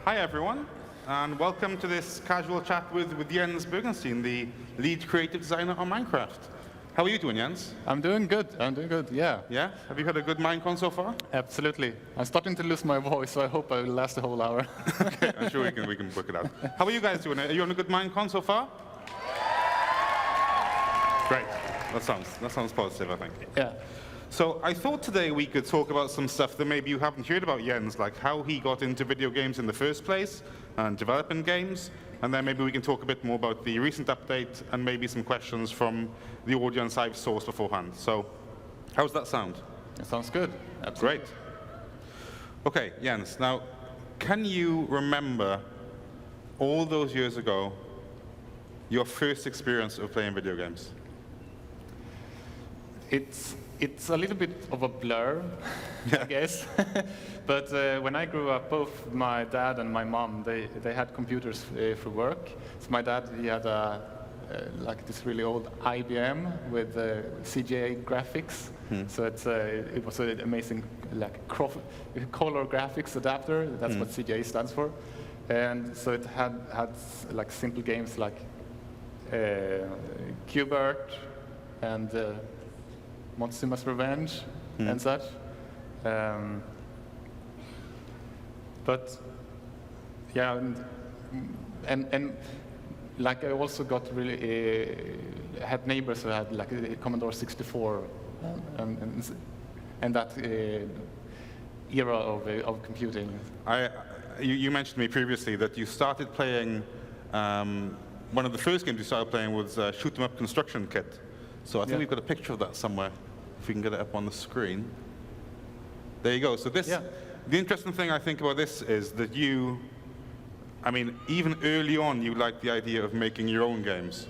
Hi, everyone, and welcome to this casual chat with Jens Bergenstein, the lead creative designer on Minecraft. How are you doing, Jens? I'm doing good, yeah. Yeah? Have you had a good MineCon so far? Absolutely. I'm starting to lose my voice, so I hope I will last the whole hour. Okay, I'm sure we can work it out. How are you guys doing? Are you on a good MineCon so far? Great. That sounds positive, I think. Yeah. So I thought today we could talk about some stuff that maybe you haven't heard about Jens, like how he got into video games in the first place and developing games, and then maybe we can talk a bit more about the recent update and maybe some questions from the audience I've sourced beforehand. So how's that sound? It sounds good. Absolutely. Great. Okay, Jens, now can you remember all those years ago your first experience of playing video games? It's a little bit of a blur, I guess. But when I grew up, both my dad and my mom, they had computers for work. So my dad, he had like this really old IBM with CGA graphics. So it was an amazing like color graphics adapter. That's what CGA stands for. And so it had like simple games like Qbert and Montezuma's Revenge and such. But yeah, and like I also got really had neighbors who had like a Commodore 64 and that era of computing. You mentioned to me previously that you started playing. One of the first games you started playing was Shoot 'em Up Construction Kit. So I think we've got a picture of that somewhere, if we can get it up on the screen. There you go. So this, the interesting thing I think about this is that I mean, even early on, you liked the idea of making your own games.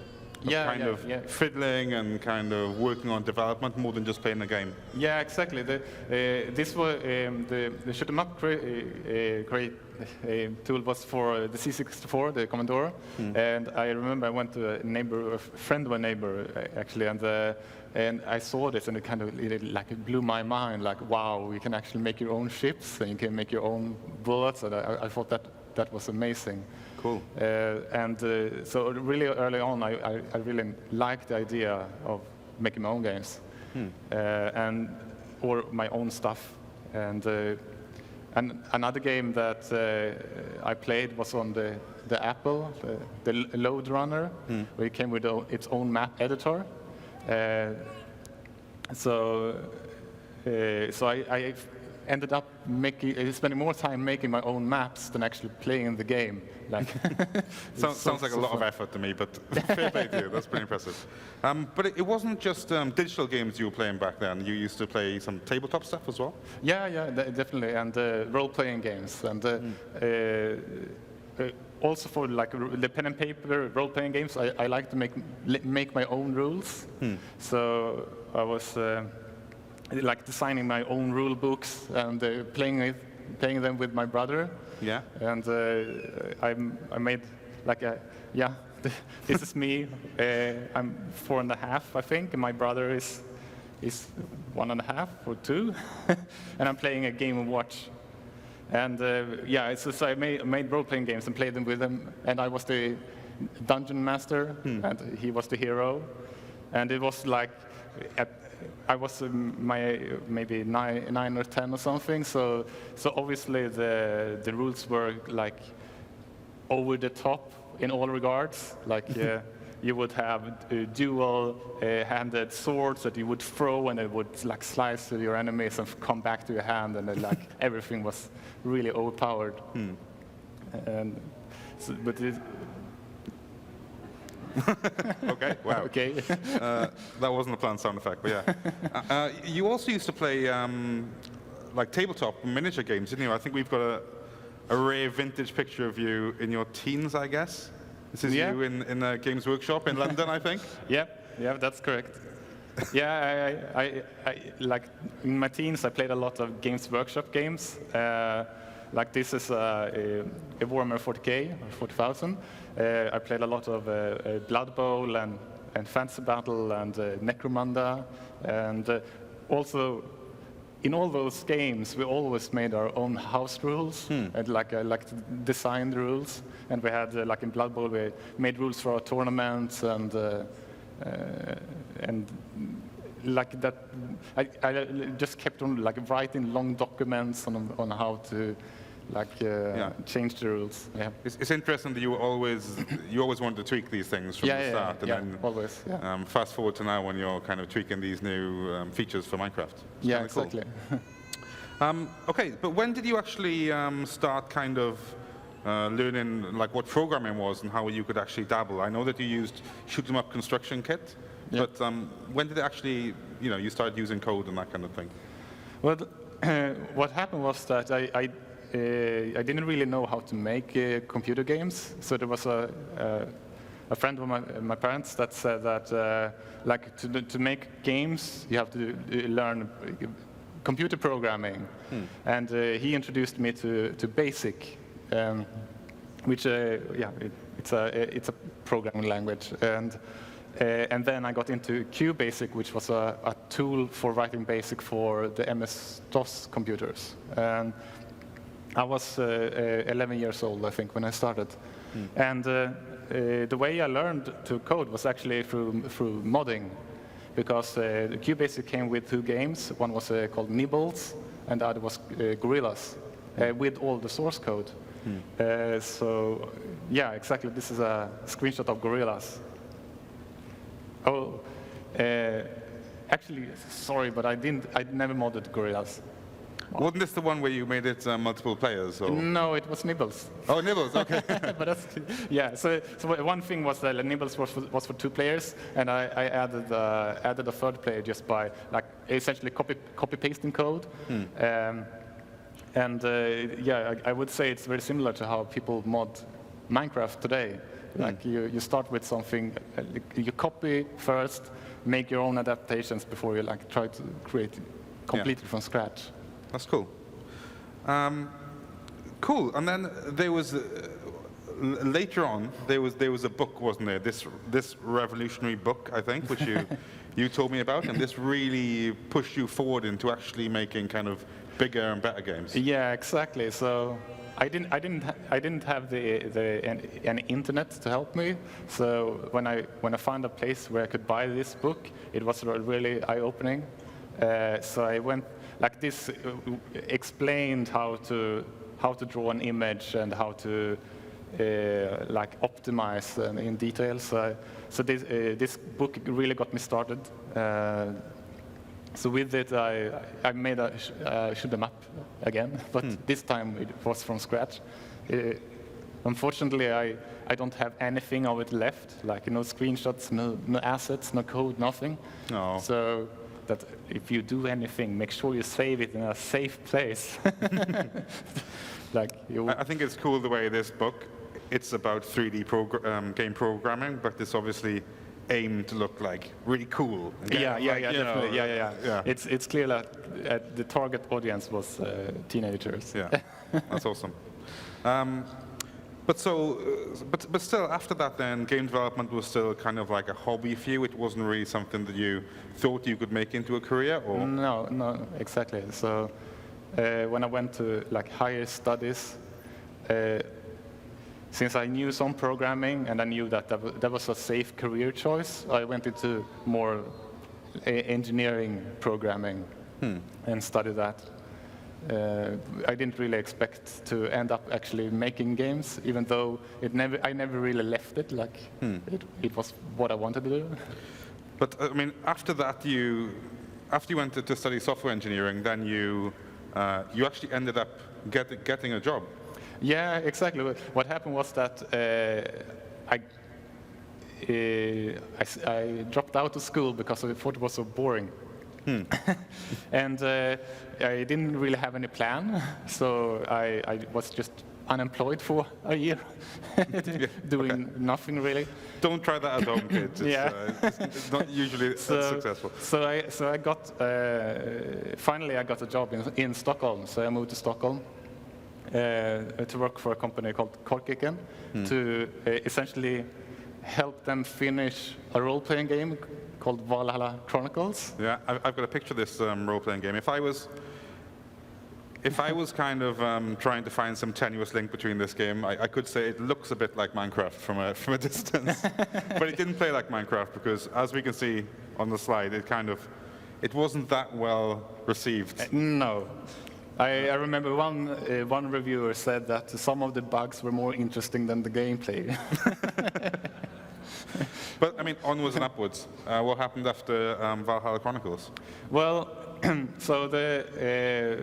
Kind of fiddling and kind of working on development more than just playing a game. Yeah, exactly. This was the shoot 'em up tool was for the C64, the Commodore, and I remember I went to a friend of a neighbor actually, and I saw this and it kind of it blew my mind. Like, wow, you can actually make your own ships and you can make your own bullets, and I thought that was amazing. Cool. So really early on, I really liked the idea of making my own games or my own stuff. And another game that I played was on the Apple, the Load Runner, where it came with its own map editor. So I ended up spending more time making my own maps than actually playing the game. Like, sounds like a lot of effort to me, but fair play to you. That's pretty impressive. But it wasn't just digital games you were playing back then. You used to play some tabletop stuff as well? Yeah, definitely, and role-playing games, and also for like the pen and paper role-playing games. I like to make my own rules. So I was like designing my own rule books and playing them with my brother. Yeah. And I made like this is me. I'm 4.5, I think, and my brother is 1.5 or 2, and I'm playing a Game & Watch. And so I made role-playing games and played them with him, and I was the dungeon master, and he was the hero, and it was like I was maybe 9 or 10 or something, so obviously the rules were like over the top in all regards. Like you would have dual-handed swords that you would throw, and it would like slice to your enemies and come back to your hand, and then, like everything was really overpowered. And so, but okay, wow. Okay. That wasn't a planned sound effect, but yeah. You also used to play like tabletop miniature games, didn't you? I think we've got a rare vintage picture of you in your teens, I guess. This is you in a Games Workshop in London, I think. Yeah, that's correct. Yeah, I like in my teens I played a lot of Games Workshop games. Like this is a Warhammer 40K or 40,000. I played a lot of Blood Bowl and Fantasy Battle and Necromunda, and also in all those games, we always made our own house rules, and I like to design the rules. And we had, like in Blood Bowl, we made rules for our tournaments, and like that. I just kept on like writing long documents on how to change the rules. Yeah. It's interesting that you always wanted to tweak these things from the start, and then always. Yeah. Fast forward to now when you're kind of tweaking these new features for Minecraft. It's Yeah, kinda exactly. Cool. Okay, but when did you actually start kind of learning like what programming was and how you could actually dabble? I know that you used shoot 'em up construction kit, but when did it actually, you started using code and that kind of thing? Well, what happened was that I didn't really know how to make computer games. So there was a friend of my parents that said that like to make games, you have to learn computer programming. And he introduced me to BASIC, which it's a programming language. And then I got into QBasic, which was a tool for writing BASIC for the MS-DOS computers. And I was 11 years old, I think, when I started. And the way I learned to code was actually through modding, because the QBasic came with 2 games. One was called Nibbles, and the other was Gorillas, with all the source code. So, yeah, exactly. This is a screenshot of Gorillas. Oh, actually, sorry, but I never modded Gorillas. Wasn't this the one where you made it multiple players? Or? No, it was Nibbles. Oh, Nibbles, okay. But that's, yeah, so one thing was that Nibbles was for 2 players, and I added a 3rd player just by like essentially copy pasting code. I would say it's very similar to how people mod Minecraft today. Like you start with something, you copy first, make your own adaptations before you like try to create completely from scratch. That's cool. Cool. And then there was later on there was a book, wasn't there? This revolutionary book, I think, which you told me about, and this really pushed you forward into actually making kind of bigger and better games. Yeah, exactly. So I didn't have an internet to help me. So when I found a place where I could buy this book, it was really eye-opening. So I went. Like this explained how to draw an image and how to like optimize in detail. So this book really got me started. So with it, I made a shoot 'em up again, but this time it was from scratch. Unfortunately, I don't have anything of it left, like no screenshots, no assets, no code, nothing. No. So that if you do anything, make sure you save it in a safe place. I think it's cool the way this book, it's about 3D game programming, but it's obviously aimed to look like really cool. Definitely. Yeah. It's clear that the target audience was teenagers. Yeah, that's awesome. But still, after that, then game development was still kind of like a hobby for you. It wasn't really something that you thought you could make into a career, or no, exactly. So when I went to like higher studies, since I knew some programming and I knew that was a safe career choice, I went into more engineering programming and studied that. I didn't really expect to end up actually making games, even though I never really left it. Like it was what I wanted to do. But I mean, after you went to study software engineering, then you actually ended up getting a job. Yeah, exactly. What happened was that I dropped out of school because I thought it was so boring. And I didn't really have any plan, so I was just unemployed for a year, doing nothing really. Don't try that at home, kids. It's not usually successful. So I got finally I got a job in Stockholm. So I moved to Stockholm to work for a company called to essentially help them finish a role-playing game called Valhalla Chronicles. Yeah, I've got a picture of this role-playing game. If I was kind of trying to find some tenuous link between this game, I could say it looks a bit like Minecraft from a distance. But it didn't play like Minecraft because, as we can see on the slide, it wasn't that well received. No. I remember one reviewer said that some of the bugs were more interesting than the gameplay. But, I mean, onwards and upwards. What happened after Valhalla Chronicles? Well, so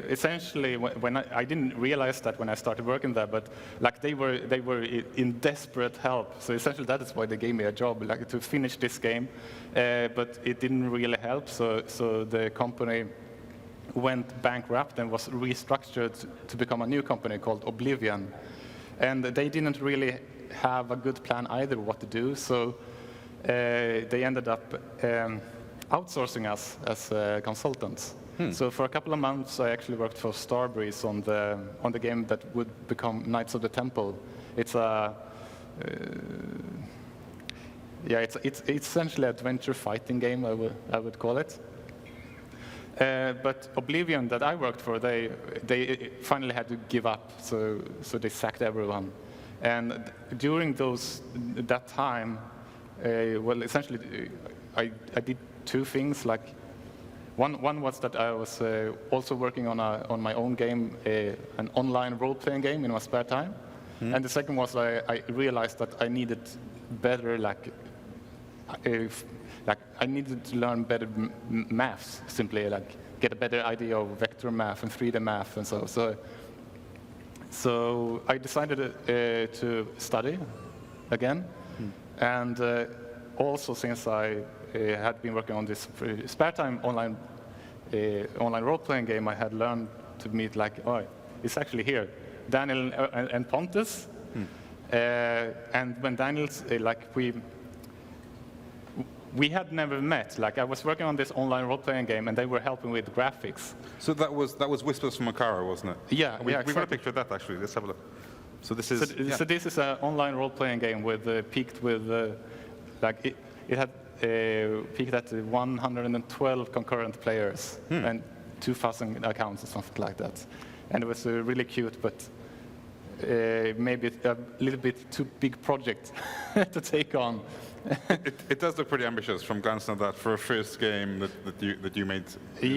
essentially, when I didn't realize that when I started working there, but like they were in desperate help. So essentially, that is why they gave me a job, like to finish this game. But it didn't really help. So the company went bankrupt and was restructured to become a new company called Oblivion. And they didn't really have a good plan either what to do. So they ended up outsourcing us as consultants. So for a couple of months, I actually worked for Starbreeze on the game that would become Knights of the Temple. It's a it's essentially an adventure fighting game, I would call it. But Oblivion that I worked for, they finally had to give up, so they sacked everyone. And during that time, well, essentially, I did two things. Like one was that I was also working on my own game, an online role-playing game in my spare time. And the second was I realized that I needed better, I needed to learn better maths, simply like get a better idea of vector math and 3D math and so I decided to study again. And also, since I had been working on this spare time online role-playing game, I had learned to meet it's actually here, Daniel and Pontus. And when Daniel's we had never met. Like I was working on this online role-playing game, and they were helping with graphics. So that was Whispers from Makara, wasn't it? Yeah, We've exactly. got a picture of that actually. Let's have a look. So this is So this is an online role-playing game with peaked with it had peaked at 112 concurrent players and 2,000 accounts or something like that, and it was really cute, but maybe a little bit too big project to take on. It does look pretty ambitious from glancing at that for a first game that you made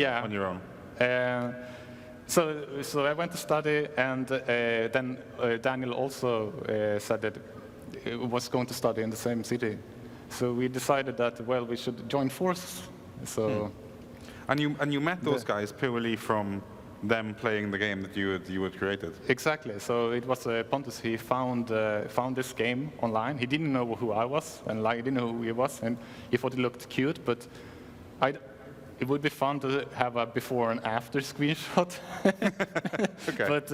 on your own. So I went to study, and then Daniel also said that he was going to study in the same city. So we decided that, well, we should join forces. So, and you met those guys purely from them playing the game that you had created. Exactly. So it was Pontus. He found this game online. He didn't know who I was, and he didn't know who he was, and he thought it looked cute. But it would be fun to have a before and after screenshot. Okay. But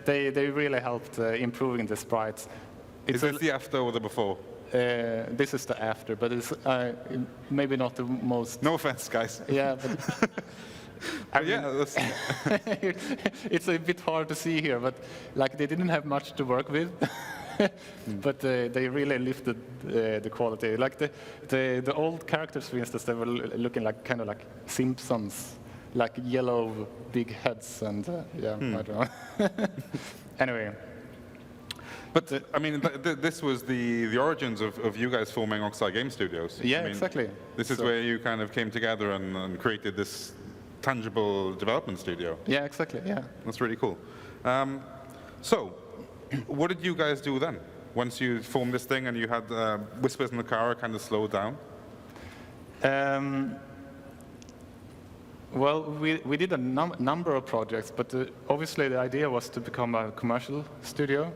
they really helped improving the sprites. Is this the after or the before? This is the after, but it's maybe not the most. No offense, guys. Yeah, but it's a bit hard to see here, but they didn't have much to work with. But they really lifted the quality. Like the old characters, for instance, they were looking kind of like Simpsons, like yellow big heads, and I don't know. Anyway. But I mean, this was the origins of you guys forming Oxi Game Studios. Yeah, exactly. This is where you kind of came together and created this tangible development studio. Yeah, exactly. Yeah. That's really cool. So, what did you guys do then? Once you formed this thing and you had Whispers in the Car kind of slowed down? Well, we did a number of projects, but obviously the idea was to become a commercial studio,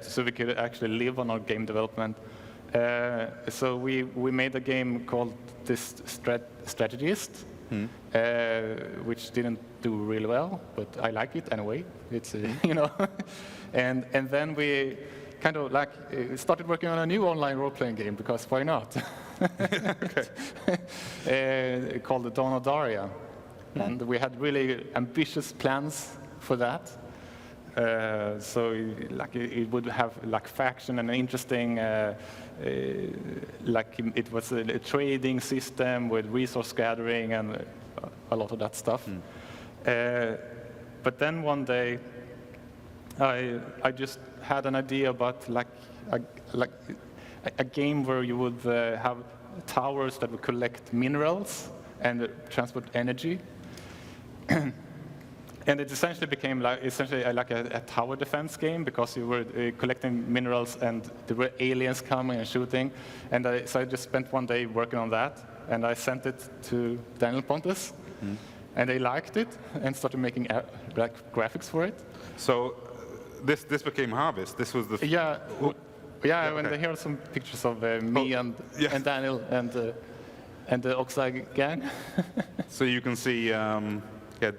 so we could actually live on our game development. So we made a game called this Strategist, which didn't do really well, but I like it anyway. It's and then we kind of started working on a new online role-playing game, because why not? Called the Dawn of Daria, and we had really ambitious plans for that. So like it would have like faction and interesting, like it was a trading system with resource gathering and a lot of that stuff. But then one day, I just had an idea about like a game where you would have towers that would collect minerals and transport energy. And it essentially became like a tower defense game because you were collecting minerals and there were aliens coming and shooting. And so I just spent one day working on that, and I sent it to Daniel Pontus, and they liked it and started making like graphics for it. So this became Harvest. This was the And here are some pictures of me and Daniel and the Oxi gang. So you can see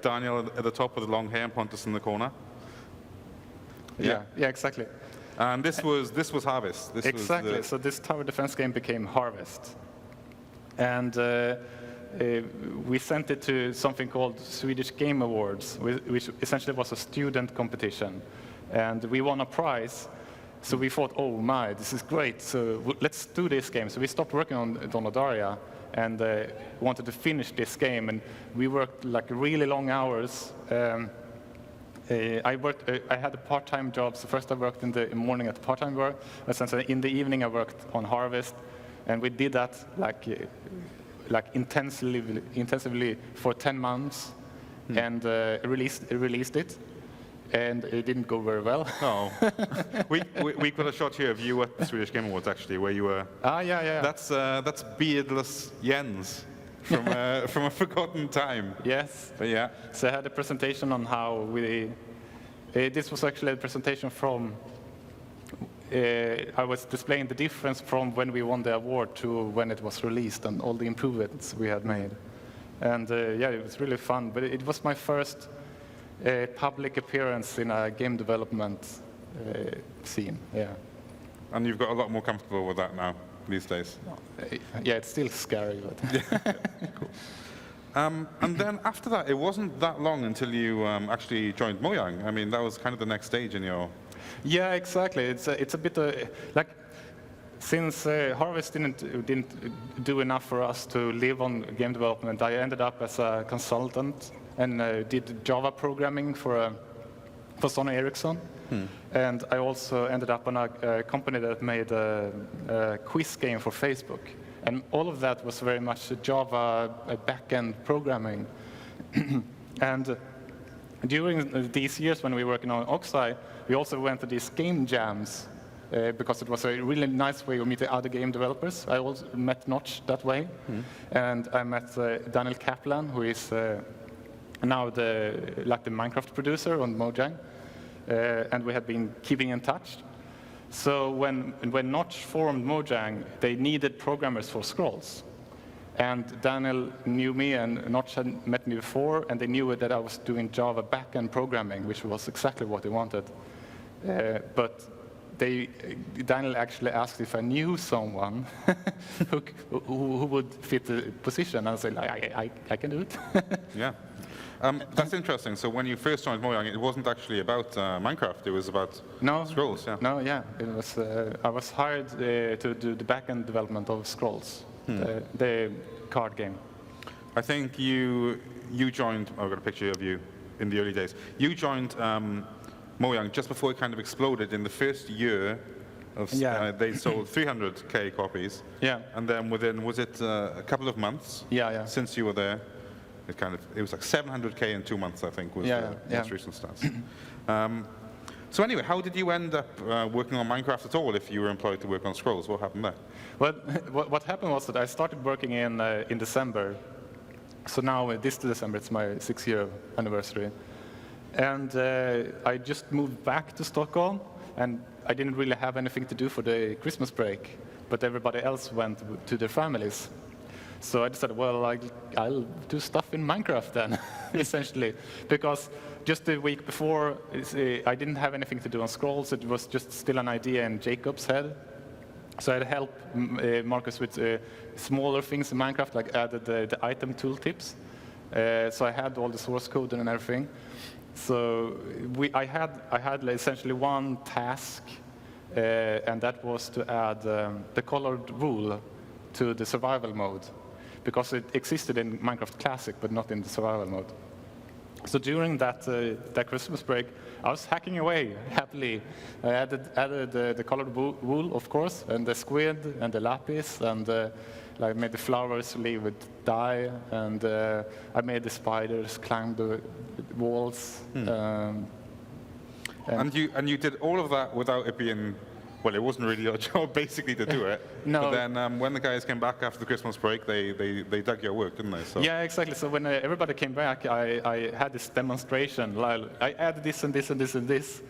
Daniel at the top with the long hair and Pontus in the corner. Yeah, exactly. And this was Harvest. Exactly. So this tower defense game became Harvest, and we sent it to something called Swedish Game Awards, which essentially was a student competition, and we won a prize. So we thought, oh my, this is great, so let's do this game. So we stopped working on Donodaria and wanted to finish this game, and we worked like really long hours. I had a part-time job, so first I worked in the morning at part-time work, and then in the evening I worked on Harvest, and we did that like intensively for 10 months, and released it. And it didn't go very well. No. we got a shot here of you at the Swedish Game Awards, actually, where you were... Yeah. That's beardless Jens from a forgotten time. Yes. But yeah. So I had a presentation on how we... this was actually a presentation from... I was displaying the difference from when we won the award to when it was released and all the improvements we had made. And it was really fun. But it was my first... public appearance in a game development scene, And you've got a lot more comfortable with that now, these days. Yeah, it's still scary, but... Cool. And then after that, it wasn't that long until you actually joined Mojang. I mean, that was kind of the next stage in your... Yeah, exactly. It's a bit like... Since Harvest didn't do enough for us to live on game development, I ended up as a consultant and did Java programming for Sony Ericsson. And I also ended up on a company that made a quiz game for Facebook. And all of that was very much Java back-end programming. And during these years when we were working on Oxi, we also went to these game jams because it was a really nice way of meeting other game developers. I also met Notch that way. And I met Daniel Kaplan, who is now the Minecraft producer on Mojang, and we had been keeping in touch. So when Notch formed Mojang, they needed programmers for Scrolls. And Daniel knew me, and Notch had met me before, and they knew that I was doing Java backend programming, which was exactly what they wanted. But Daniel actually asked if I knew someone who would fit the position, and I said, I can do it. Yeah. That's interesting. So when you first joined Mojang, it wasn't actually about Minecraft. It was about Scrolls. Yeah. No, yeah. It was. I was hired to do the back-end development of Scrolls, the card game. I think you joined. I've got a picture of you in the early days. You joined Mojang just before it kind of exploded. In the first year of, they sold 300,000 copies. Yeah. And then within, was it a couple of months? Yeah. Since you were there. It was like 700,000 in 2 months, I think, was the most recent stats. So anyway, how did you end up working on Minecraft at all if you were employed to work on Scrolls? What happened there? Well, what happened was that I started working in December. So now, this December, it's my 6-year anniversary. And I just moved back to Stockholm, and I didn't really have anything to do for the Christmas break, but everybody else went to their families. So I decided, well, I'll do stuff in Minecraft then, essentially. Because just the week before, I didn't have anything to do on Scrolls. It was just still an idea in Jacob's head. So I'd help Marcus with smaller things in Minecraft, like added the item tooltips. So I had all the source code and everything. So I had essentially one task, and that was to add the colored wool to the survival mode, because it existed in Minecraft Classic, but not in the survival mode. So during that Christmas break, I was hacking away happily. I added the colored wool, of course, and the squid and the lapis, and I made the flowers leave with dye, and I made the spiders climb the walls. And you did all of that without it being, well, it wasn't really your job basically to do it. No. But then when the guys came back after the Christmas break, they dug your work, didn't they? So. Yeah, exactly. So when everybody came back, I had this demonstration. Like, I added this and this and this and this.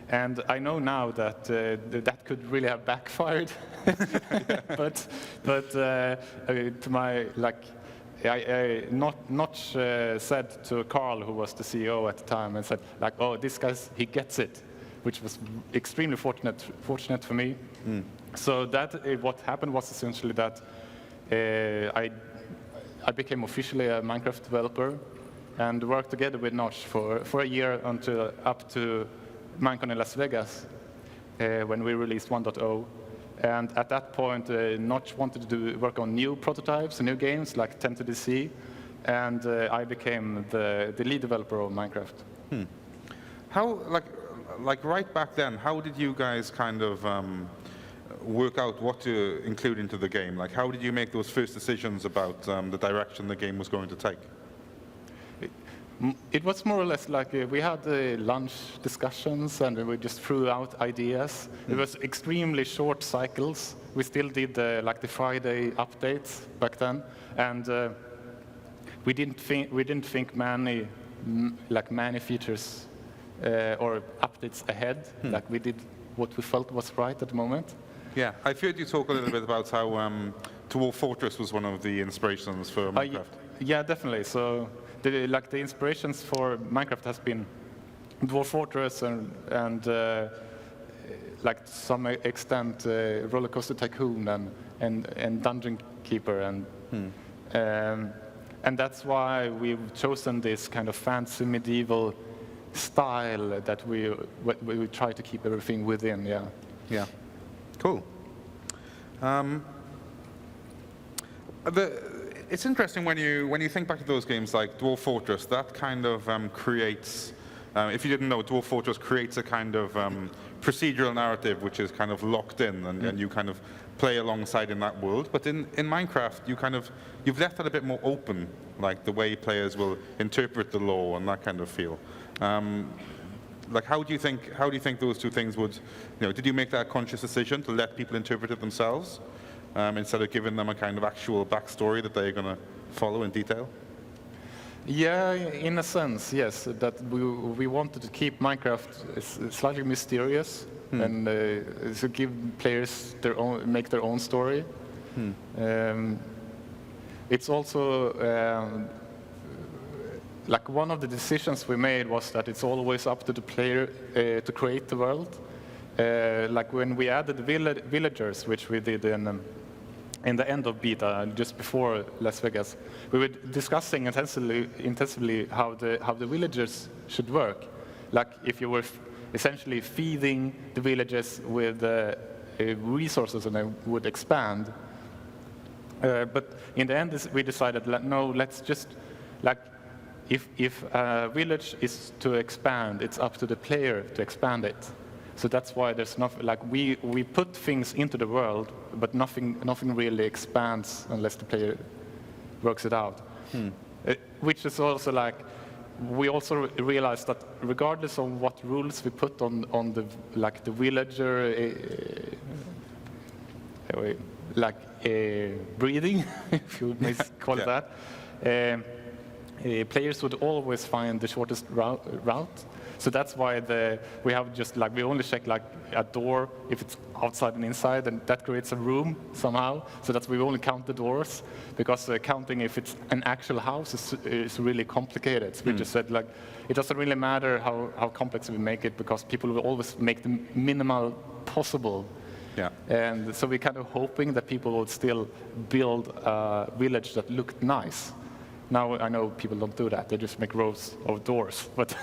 And I know now that that could really have backfired. but to my, like, I Notch said to Carl, who was the CEO at the time, and said, like, oh, this guy, he gets it, which was extremely fortunate for me. So what happened was essentially that I became officially a Minecraft developer and worked together with Notch for a year until up to MINECON in Las Vegas when we released 1.0. And at that point, Notch wanted to work on new prototypes and new games like 10 to the Sea, and I became the lead developer of Minecraft. How, like right back then, how did you guys kind of work out what to include into the game? Like, how did you make those first decisions about the direction the game was going to take? It was more or less like we had lunch discussions, and we just threw out ideas. It was extremely short cycles. We still did like the Friday updates back then, and we didn't think many features or updates ahead. Like, we did what we felt was right at the moment. Yeah, I've heard you talk a little bit about how Dwarf Fortress was one of the inspirations for Minecraft. Yeah, definitely. So the inspirations for Minecraft has been Dwarf Fortress and like to some extent Roller Coaster Tycoon and Dungeon Keeper, and that's why we've chosen this kind of fancy medieval style that we try to keep everything within. Yeah. Yeah. Cool. It's interesting when you think back to those games like Dwarf Fortress. That kind of creates. If you didn't know, Dwarf Fortress creates a kind of procedural narrative which is kind of locked in, and you kind of play alongside in that world. But in Minecraft, you've left that a bit more open, like the way players will interpret the lore and that kind of feel. Like, how do you think those two things would, did you make that conscious decision to let people interpret it themselves instead of giving them a kind of actual backstory that they're going to follow in detail? Yeah, in a sense, yes. That we wanted to keep Minecraft slightly mysterious and to give players make their own story. It's also like one of the decisions we made was that it's always up to the player to create the world. Like when we added villagers, which we did in the end of beta, just before Las Vegas, we were discussing intensively how the villagers should work. Like if you were essentially feeding the villagers with resources and they would expand. But in the end, we decided, no, let's just, like, if a village is to expand, it's up to the player to expand it. So that's why there's nothing, like, we put things into the world, but nothing really expands unless the player works it out. Which is also like, we also realized that regardless of what rules we put on the villager, breeding, if you may call it that, players would always find the shortest route. So that's why we have just like, we only check like a door if it's outside and inside, and that creates a room somehow. So that's why we only count the doors, because counting if it's an actual house is really complicated. So we just said, like, it doesn't really matter how complex we make it, because people will always make the minimal possible. Yeah. And so we're kind of hoping that people would still build a village that looked nice, Now I know people don't do that. They just make rows of doors. But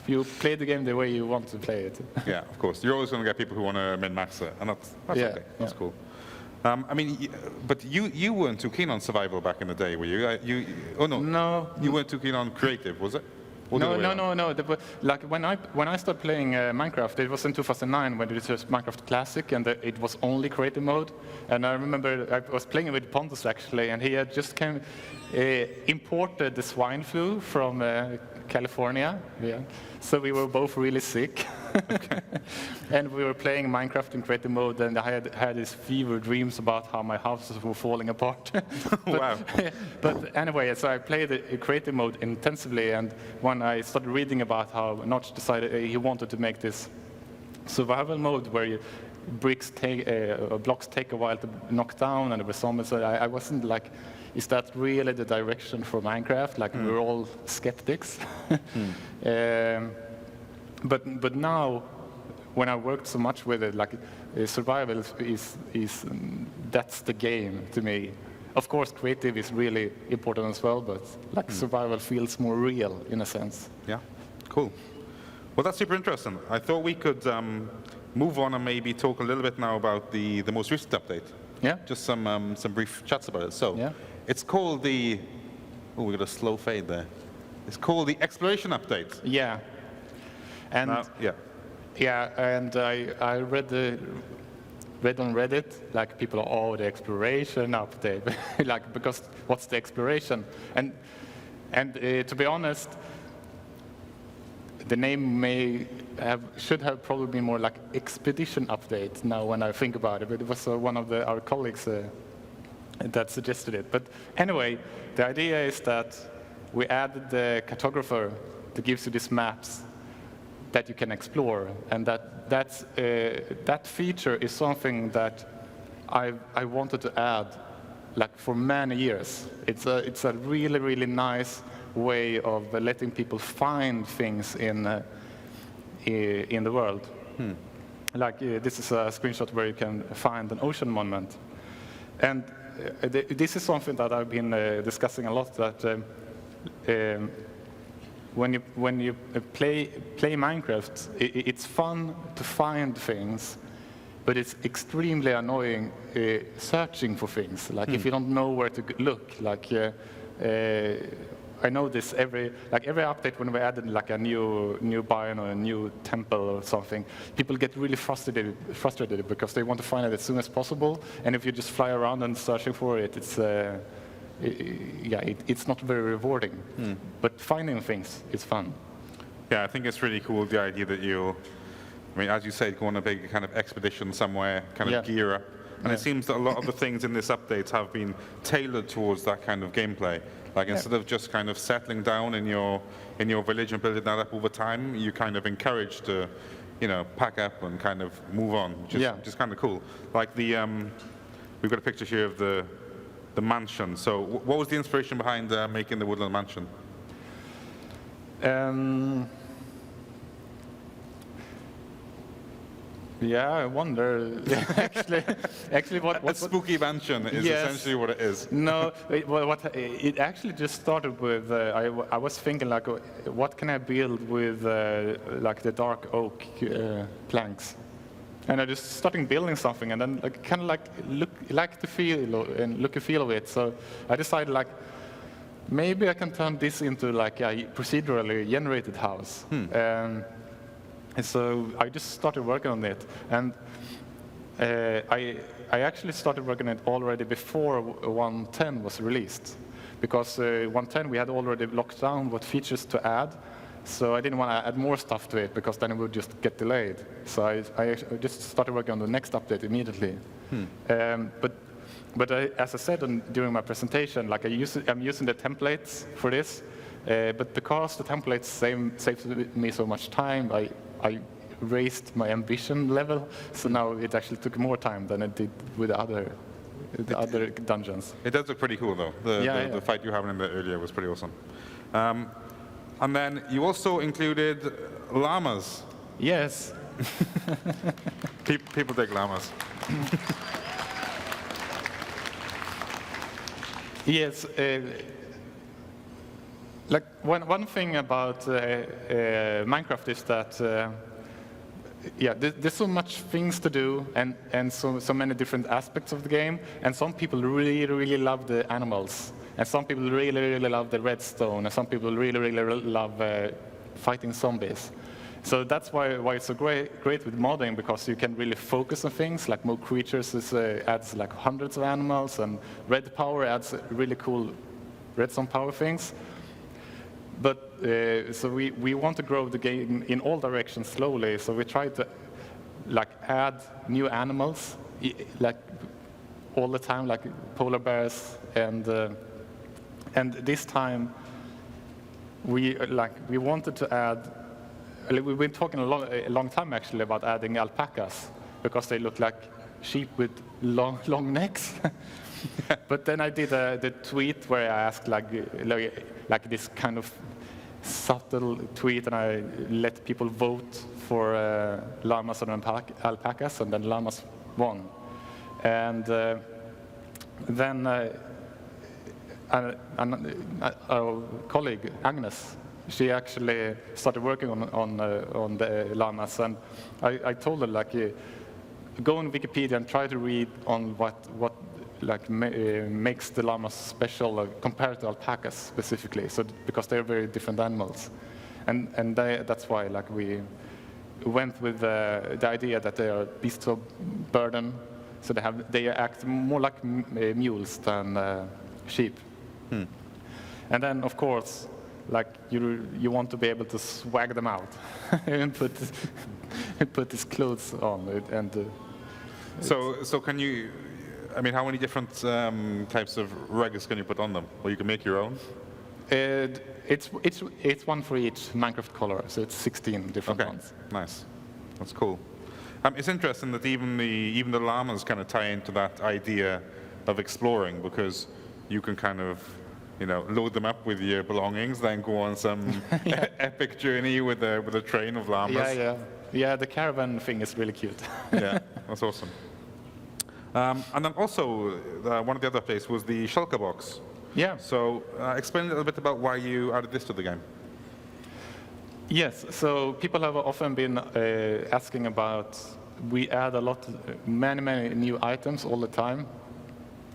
you play the game the way you want to play it. Yeah, of course. You're always going to get people who want to min-max it, and that's Yeah, okay. That's yeah. cool. I mean, but you weren't too keen on survival back in the day, were you? Oh no. No. You weren't too keen on creative, was it? Or the other way around? No. Like when I started playing Minecraft, it was in 2009 when it was Minecraft Classic, and it was only creative mode. And I remember I was playing with Pontus actually, and he had just imported the swine flu from California. Yeah. So we were both really sick. And we were playing Minecraft in creative mode, and I had these fever dreams about how my houses were falling apart. Wow. But anyway, so I played the creative mode intensively, and when I started reading about how Notch decided he wanted to make this survival mode where blocks take a while to knock down, and there were zombies, so I wasn't like, is that really the direction for Minecraft? Like, we're all skeptics. But now, when I worked so much with it, like survival is that's the game to me. Of course, creative is really important as well, but like survival feels more real in a sense. Yeah, cool. Well, that's super interesting. I thought we could move on and maybe talk a little bit now about the most recent update. Yeah. Just some brief chats about it. So, Yeah. it's called the. Oh, we got a slow fade there. It's called the Exploration Update. Yeah. And Yeah. yeah, and I read on Reddit, like people are, oh, the exploration update, like, because what's the exploration? And to be honest, the name should have probably been more like expedition update now when I think about it, but it was one of our colleagues that suggested it. But anyway, the idea is that we added the cartographer that gives you these maps that you can explore, and that feature is something that I wanted to add, like, for many years. It's a really, really nice way of letting people find things in the world. Like this is a screenshot where you can find an ocean monument, and this is something that I've been discussing a lot. That when you play Minecraft, it's fun to find things, but it's extremely annoying searching for things. Like if you don't know where to look. Like I know this every update when we added like a new biome or a new temple or something, people get really frustrated because they want to find it as soon as possible. And if you just fly around and searching for it, it's not very rewarding. But finding things is fun. Yeah, I think it's really cool, the idea that I mean, as you said, go on a big kind of expedition somewhere, kind of gear up. And it seems that a lot of the things in this update have been tailored towards that kind of gameplay. Like instead of just kind of settling down in your village and building that up over time, you kind of encouraged to, pack up and kind of move on, which is kind of cool. Like we've got a picture here of the mansion. So what was the inspiration behind making the woodland mansion? Yeah, I wonder. actually, what spooky mansion is essentially what it is. No, it actually just started with I was thinking like, what can I build with like the dark oak planks, and I just started building something, and then like kind of like look and feel of it. So I decided like, maybe I can turn this into like a procedurally generated house. And so I just started working on it, and I actually started working on it already before 1.10 was released, because 1.10 we had already locked down what features to add, so I didn't want to add more stuff to it because then it would just get delayed. So I just started working on the next update immediately. But as I said during my presentation, like I'm using the templates for this, but because the templates save me so much time, I raised my ambition level, so now it actually took more time than it did with the other dungeons. It does look pretty cool, though. The fight you were having in there earlier was pretty awesome. And then you also included llamas. Yes. People dig llamas. Yes, like one thing about Minecraft is that yeah, there's so much things to do and so many different aspects of the game, and some people really love the animals, and some people really love the redstone, and some people really love fighting zombies. So that's why it's so great with modding, because you can really focus on things. Like Mode Creatures adds like hundreds of animals, and Red Power adds really cool redstone power things. But so we want to grow the game in all directions slowly. So we try to like add new animals like all the time, like polar bears, and this time we wanted to add. We've been talking a long time actually about adding alpacas, because they look like sheep with long necks. But then I did the tweet where I asked like this kind of subtle tweet, and I let people vote for llamas and alpacas, and then llamas won. And then our colleague Agnes, she actually started working on the llamas, and I told her like, go on Wikipedia and try to read on what like makes the llamas special compared to alpacas specifically. So because they're very different animals, and that's why like we went with the idea that they are beasts of burden, so they act more like mules than sheep. And then of course, like you want to be able to swag them out and put his clothes on and. So can you? I mean, how many different types of rugs can you put on them? Or you can make your own? It's one for each Minecraft color, so it's 16 different ones. Nice, that's cool. It's interesting that even the llamas kind of tie into that idea of exploring, because you can kind of, load them up with your belongings, then go on some epic journey with a train of llamas. Yeah. The caravan thing is really cute. Yeah, that's awesome. And then also, one of the other updates was the Shulker box. Yeah. So explain a little bit about why you added this to the game. Yes, so people have often been asking about, we add many new items all the time,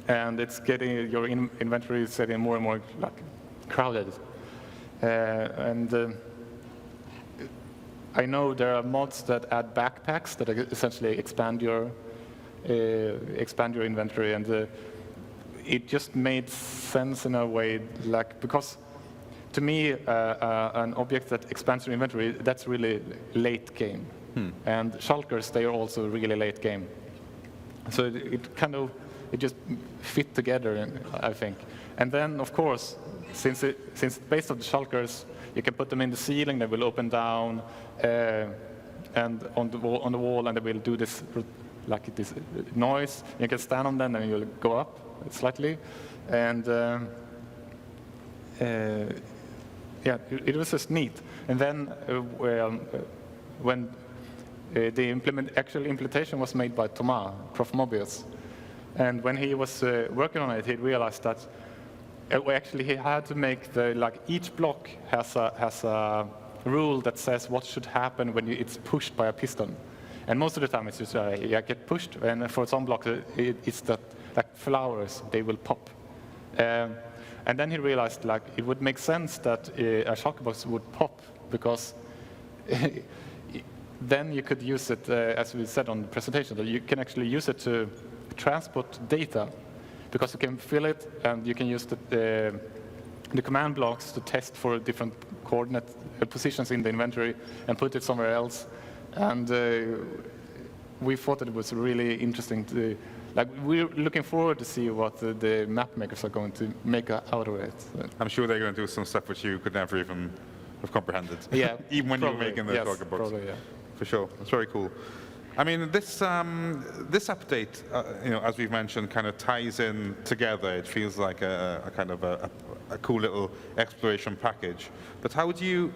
and it's getting, your inventory is getting more and more like crowded. I know there are mods that add backpacks that essentially expand your inventory, and it just made sense in a way, like, because to me, an object that expands your inventory, that's really late game. And Shulkers, they are also really late game. So it just fit together, I think. And then, of course, since it's based on the Shulkers, you can put them in the ceiling, they will open down, and on the wall, and they will do this like this noise. You can stand on them, and you'll go up slightly, and yeah, it was just neat. And then when the actual implementation was made by Thomas, Prof. Mobius, and when he was working on it, he realized that actually he had to make each block has a rule that says what should happen when it's pushed by a piston. And most of the time it's just get pushed, and for some blocks it's that like flowers, they will pop. And then he realized it would make sense that a shulker box would pop, because then you could use it, as we said on the presentation, that you can actually use it to transport data, because you can fill it and you can use the command blocks to test for different coordinate positions in the inventory and put it somewhere else. And we thought that it was really interesting to, we're looking forward to see what the map makers are going to make out of it. I'm sure they're going to do some stuff which you could never even have comprehended. Yeah, even when probably, you were making the shulker box. Probably, yeah. For sure, it's very cool. I mean, this update, as we've mentioned, kind of ties in together. It feels like a kind of a cool little exploration package. But how do you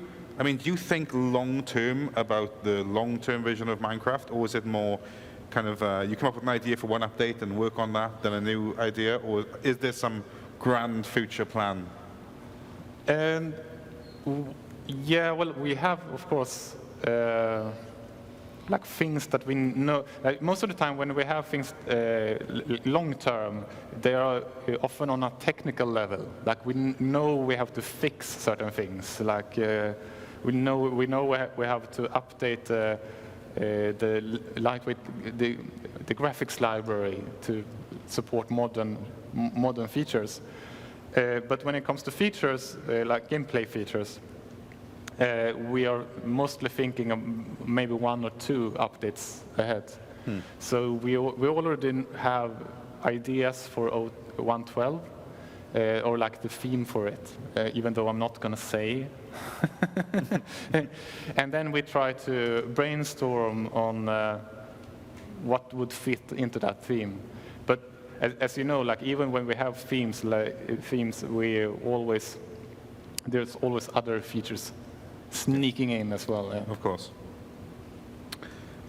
think long-term about the long-term vision of Minecraft, or is it more kind of you come up with an idea for one update and work on that, then a new idea, or is there some grand future plan? And yeah, well, we have, of course, like things that we know. Like most of the time, when we have things long term, they are often on a technical level. Like we know we have to fix certain things. Like we know we have to update the lightweight the graphics library to support modern features. But when it comes to features, like gameplay features, we are mostly thinking of maybe 1 or 2 updates ahead. So we already have ideas for 1.12, or like the theme for it, even though I'm not going to say. And then we try to brainstorm on what would fit into that theme. But as you know, like even when we have themes, there's always other features sneaking in as well. Yeah. Of course.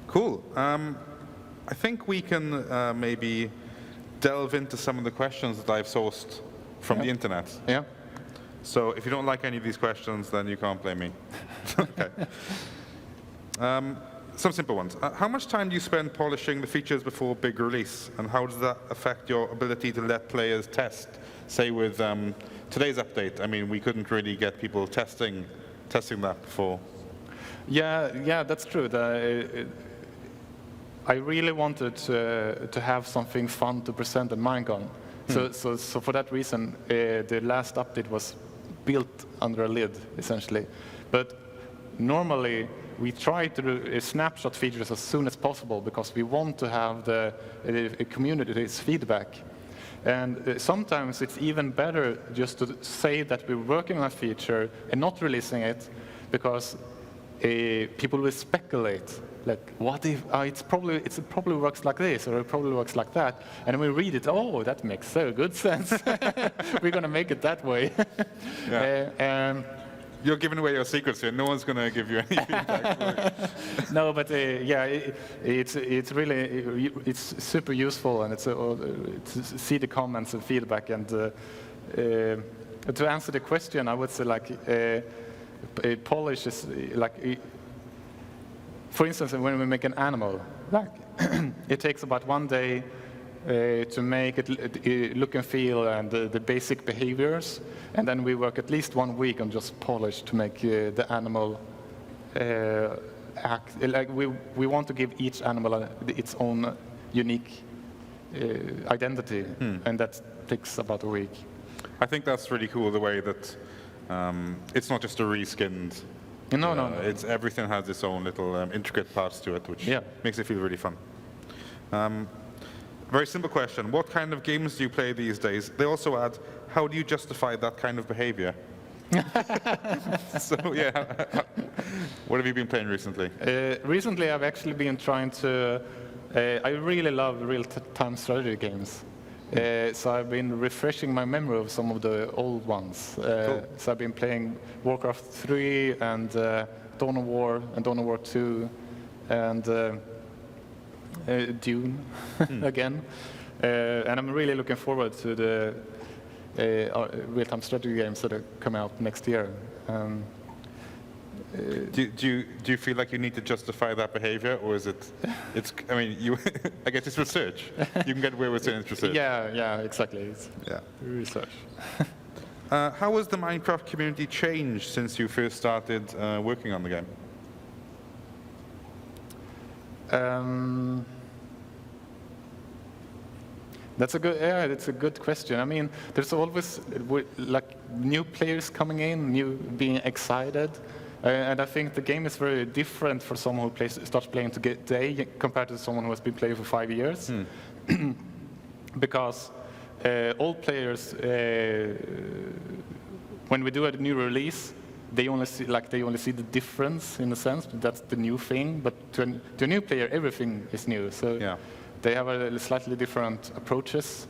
Cool. I think we can maybe delve into some of the questions that I've sourced from the internet. Yeah. So if you don't like any of these questions, then you can't blame me. Okay. Some simple ones. How much time do you spend polishing the features before big release, and how does that affect your ability to let players test? Say with today's update, I mean, we couldn't really get people testing that before. Yeah, that's true. I really wanted to have something fun to present at MINECON. So for that reason, the last update was built under a lid, essentially. But normally, we try to do snapshot features as soon as possible because we want to have the community's feedback. And sometimes it's even better just to say that we're working on a feature and not releasing it, because people will speculate. Like, what if it probably works like this, or it probably works like that, and we read it. Oh, that makes so good sense. We're going to make it that way. Yeah. You're giving away your secrets here. No one's going to give you any feedback. No, but yeah, it's really super useful, and it's to see the comments and feedback. And to answer the question, I would say like polish is like, for instance, when we make an animal, like it takes about 1 day to make it look and feel and the basic behaviors, and then we work at least 1 week on just polish to make the animal act. Like we want to give each animal its own unique identity, and that takes about a week. I think that's really cool, the way that it's not just a reskinned. No. It's everything has its own little intricate parts to it, which makes it feel really fun. Very simple question. What kind of games do you play these days? They also add, how do you justify that kind of behavior? So, yeah. What have you been playing recently? Recently, I've actually been trying to... I really love real-time strategy games. So I've been refreshing my memory of some of the old ones. Cool. So I've been playing Warcraft 3 and Dawn of War and Dawn of War 2 and Dune again. And I'm really looking forward to the real-time strategy games that are coming out next year. Do you feel like you need to justify that behavior, or is it? I mean, I guess it's research. You can get away with saying it's research. Yeah, exactly. It's research. How has the Minecraft community changed since you first started working on the game? That's a good question. I mean, there's always like new players coming in, being excited, and I think the game is very different for someone who starts playing today compared to someone who has been playing for 5 years, because old players, when we do a new release, they only see the difference in a sense. That's the new thing. But to a new player, everything is new. So they have a slightly different approaches.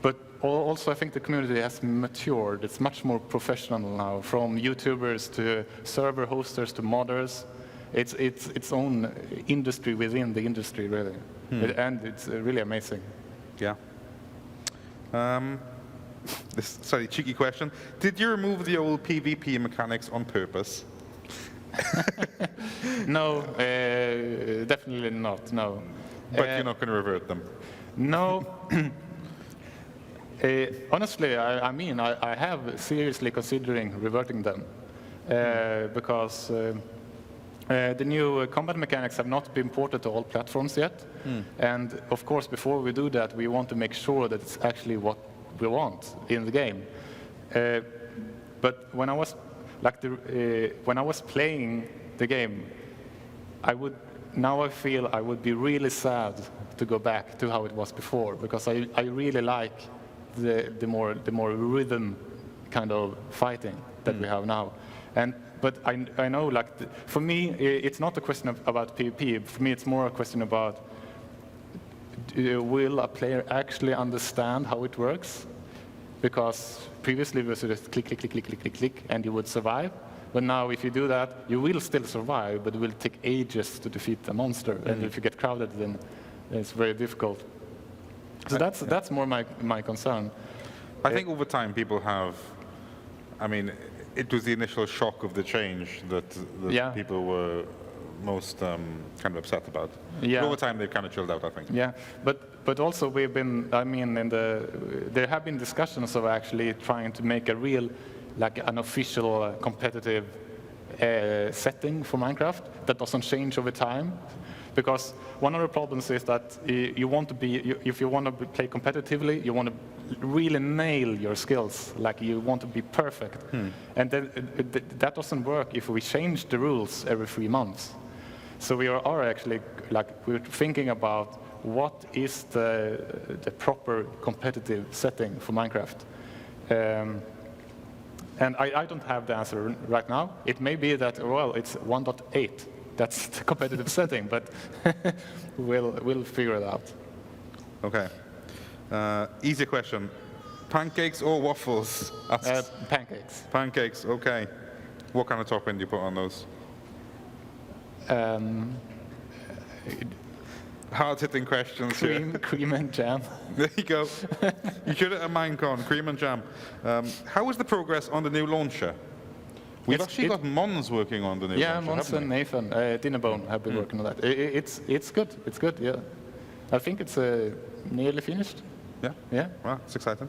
But also, I think the community has matured. It's much more professional now, from YouTubers to server hosters to modders. It's its own industry within the industry, really. And it's really amazing. Yeah. This slightly cheeky question. Did you remove the old PvP mechanics on purpose? No, definitely not, no. But you're not going to revert them? No. Honestly, I have seriously considering reverting them because the new combat mechanics have not been ported to all platforms yet. And of course, before we do that, we want to make sure that it's actually what we want in the game. But when I was when I was playing the game, now I feel I would be really sad to go back to how it was before, because I really like the more rhythm kind of fighting that we have now. But I know, like, for me, it's not a question about PvP. For me, it's more a question about will a player actually understand how it works? Because previously it was just click, click, click, click, click, click, click, and you would survive. But now, if you do that, you will still survive, but it will take ages to defeat a monster. And if you get crowded, then it's very difficult. So that's more my concern. I think over time people have, I mean, it was the initial shock of the change that people were most kind of upset about. Yeah. But over time they've kind of chilled out, I think. Yeah, but also we've been, I mean, there have been discussions of actually trying to make a real, like an official competitive setting for Minecraft that doesn't change over time. Because one of the problems is that you want to be, if you want to play competitively, you want to really nail your skills, like you want to be perfect. And then that doesn't work if we change the rules every 3 months. So we are actually, like, we're thinking about what is the proper competitive setting for Minecraft. And I don't have the answer right now. It may be that, well, it's 1.8. That's the competitive setting, but we'll figure it out. Okay. Easy question. Pancakes or waffles? Pancakes. Pancakes, okay. What kind of topping do you put on those? Hard-hitting questions here. Cream and jam. There you go. You should at a MINECON, cream and jam. How is the progress on the new launcher? We've actually got Mons working on the new launcher. Yeah, Mons and Nathan, Dinnerbone have been working on that. It's good, yeah. I think it's nearly finished. Yeah? Yeah. Well, it's exciting.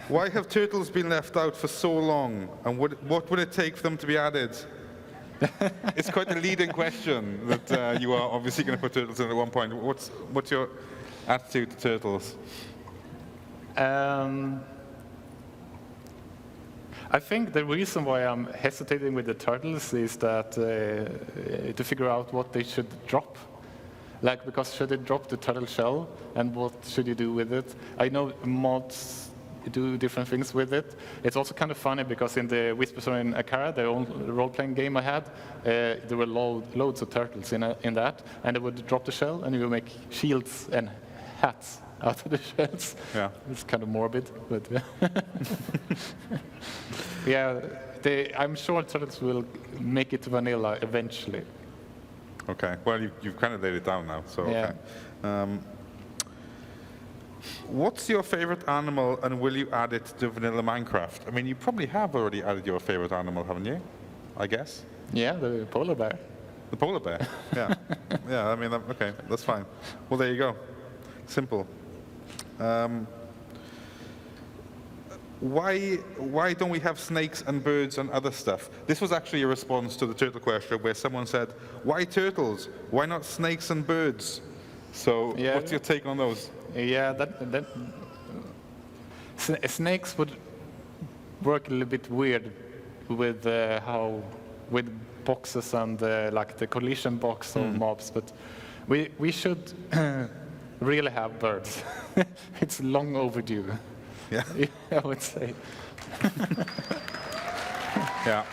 Why have turtles been left out for so long, and what would it take for them to be added? It's quite a leading question that you are obviously going to put turtles in at one point. What's your attitude to turtles? I think the reason why I'm hesitating with the turtles is that to figure out what they should drop. Like, because should they drop the turtle shell, and what should you do with it? I know mods do different things with it. It's also kind of funny because in the Whispers in Akara, the old role-playing game I had, there were loads of turtles in that, and they would drop the shell, and you would make shields and hats out of the shells. Yeah. It's kind of morbid, but yeah, I'm sure turtles will make it to vanilla eventually. Okay, well, you've kind of laid it down now, so yeah. Okay. What's your favorite animal, and will you add it to vanilla Minecraft? I mean, you probably have already added your favorite animal, haven't you? I guess. Yeah, the polar bear. The polar bear, yeah. Yeah, I mean, okay, that's fine. Well, there you go. Simple. Why don't we have snakes and birds and other stuff? This was actually a response to the turtle question where someone said, why turtles? Why not snakes and birds? So yeah. What's your take on those? Yeah, snakes would work a little bit weird with with boxes and like the collision box of mobs, but we should really have birds. It's long overdue. Yeah, I would say. Yeah.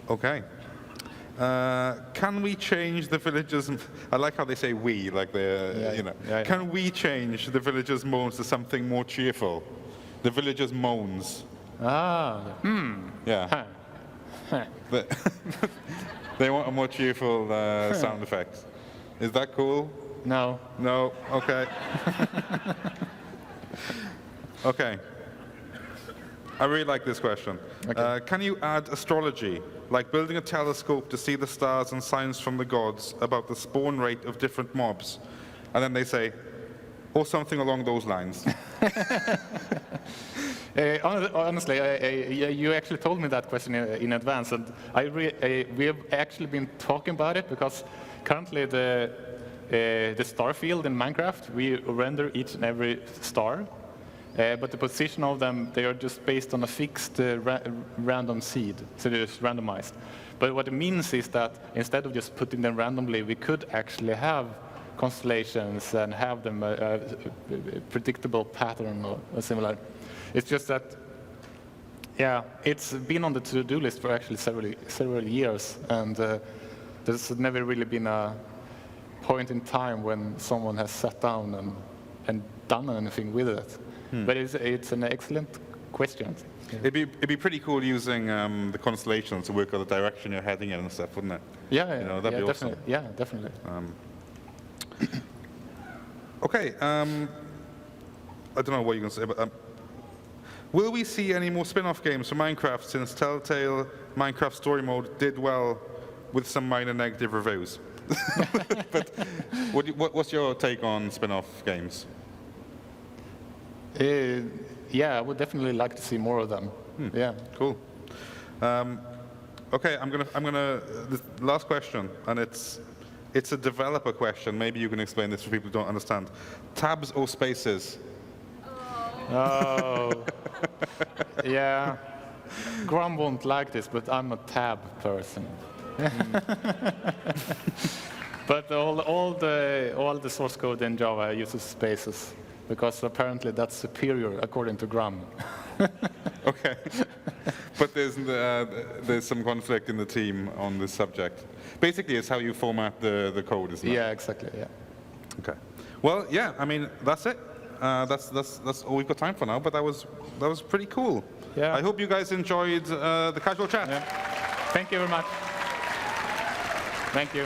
Okay. Can we change the villagers? I like how they say "we," like they're, you know. Yeah, can we change the villagers' moans to something more cheerful? The villagers' moans. Ah. Yeah. Huh. They want a more cheerful sound effect. Is that cool? No. No? Okay. Okay. I really like this question. Okay. Can you add astrology, like building a telescope to see the stars and signs from the gods about the spawn rate of different mobs? And then they say, or something along those lines. Honestly, you actually told me that question in advance, and we have actually been talking about it because currently the star field in Minecraft, we render each and every star, but the position of them, they are just based on a fixed random seed, so they're just randomized. But what it means is that instead of just putting them randomly, we could actually have constellations and have them a predictable pattern or similar. It's just that, yeah, it's been on the to-do list for actually several years, and there's never really been a point in time when someone has sat down and done anything with it. But it's an excellent question. Yeah. It'd be pretty cool using the constellations to work out the direction you're heading in and stuff, wouldn't it? Yeah, you know, that'd be awesome. definitely. Yeah, definitely. Okay, I don't know what you're going to say, but will we see any more spin-off games for Minecraft since Telltale Minecraft Story Mode did well with some minor negative reviews? But what's your take on spin-off games? Yeah, I would definitely like to see more of them. Yeah. Cool. Okay, I'm gonna the last question, and it's a developer question. Maybe you can explain this for people who don't understand. Tabs or spaces? Oh. Yeah. Grum won't like this, but I'm a tab person. But all the source code in Java uses spaces, because apparently that's superior according to Grum. Okay. But there's some conflict in the team on this subject. Basically, it's how you format the code, isn't it? Yeah, exactly. Yeah. Okay. Well, yeah. I mean, that's it. That's all we've got time for now. But that was pretty cool. Yeah. I hope you guys enjoyed the casual chat. Yeah. Thank you very much. Thank you.